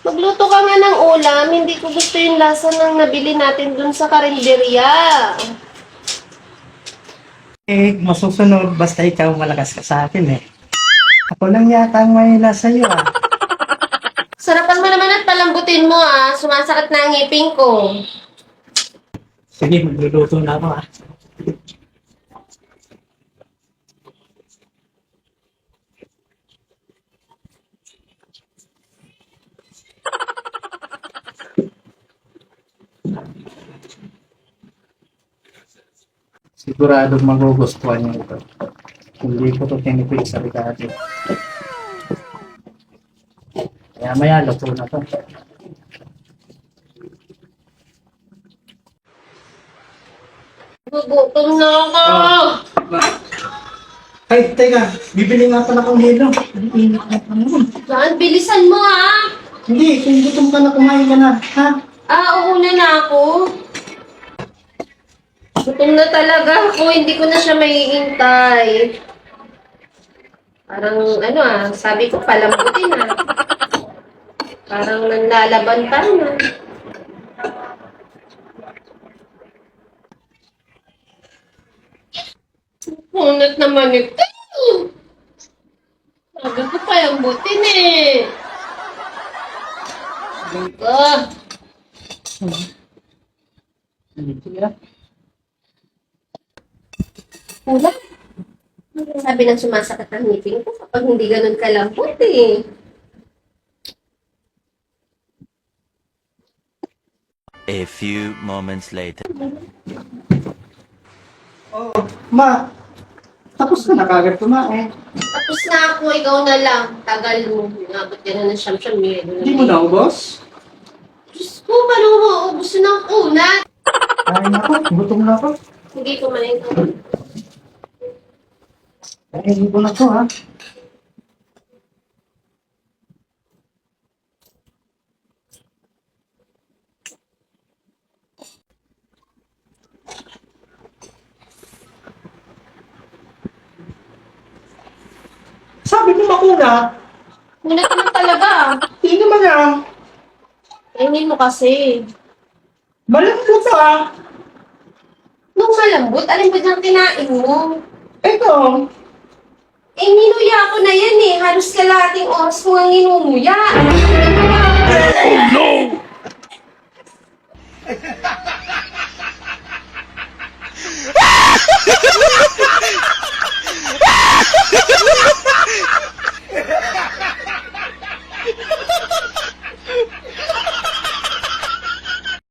Magluto ka nga ng ulam. Hindi ko gusto yung lasa ng nabili natin dun sa karinderya. Masusunod basta ikaw malakas ka sa akin eh. Ako lang yata ang may nasa iyo ah. Sarapan mo naman at palambutin mo ah. Sumasakit na ang ngipin ko. Sige, magluluto na ako ah. Siguradong magugustuhan niyo ito. Hindi ko ito tinipid sa regalo. Kaya maya, luto na to. Gugutom na ako. Ay, teka, bibili nga pala akong hilo. Ang init na pa naman. Saan? Bilisan mo ah. Hindi, kung gutom ka na, kumain ka na, ha? Uuna na ako. Gutom na talaga ako. Hindi ko na siya maihintay. Parang sabi ko palambutin ah. Parang nanlalaban pa na. Punot naman ito. Sabi ko palambutin eh. Ito. Sige. Ulam. Sabi ng sumasakit ang ngipin ko kapag hindi ganun kalambot eh. A few moments later. Oh, ma, tapos ka na kagad kumain. Tapos na ako, ikaw na lang. Tagal mo. Nabot ka na ng siyam-siyam. Hindi mo na ubos? Diyos ko, paano mo mauubusin ng unat? Kain ako, gutom na ako. Hindi kumain ka. Kainin ko na to ha. Sabi mo makuna, Unat naman talaga. hindi naman lang. Kainin mo kasi. Malambot ah. Nung malambot, alin ba diyang kinain mo? Ito, Ninuya ko na yan eh. Halos kalating oras ko ang ninunguya. Oh no!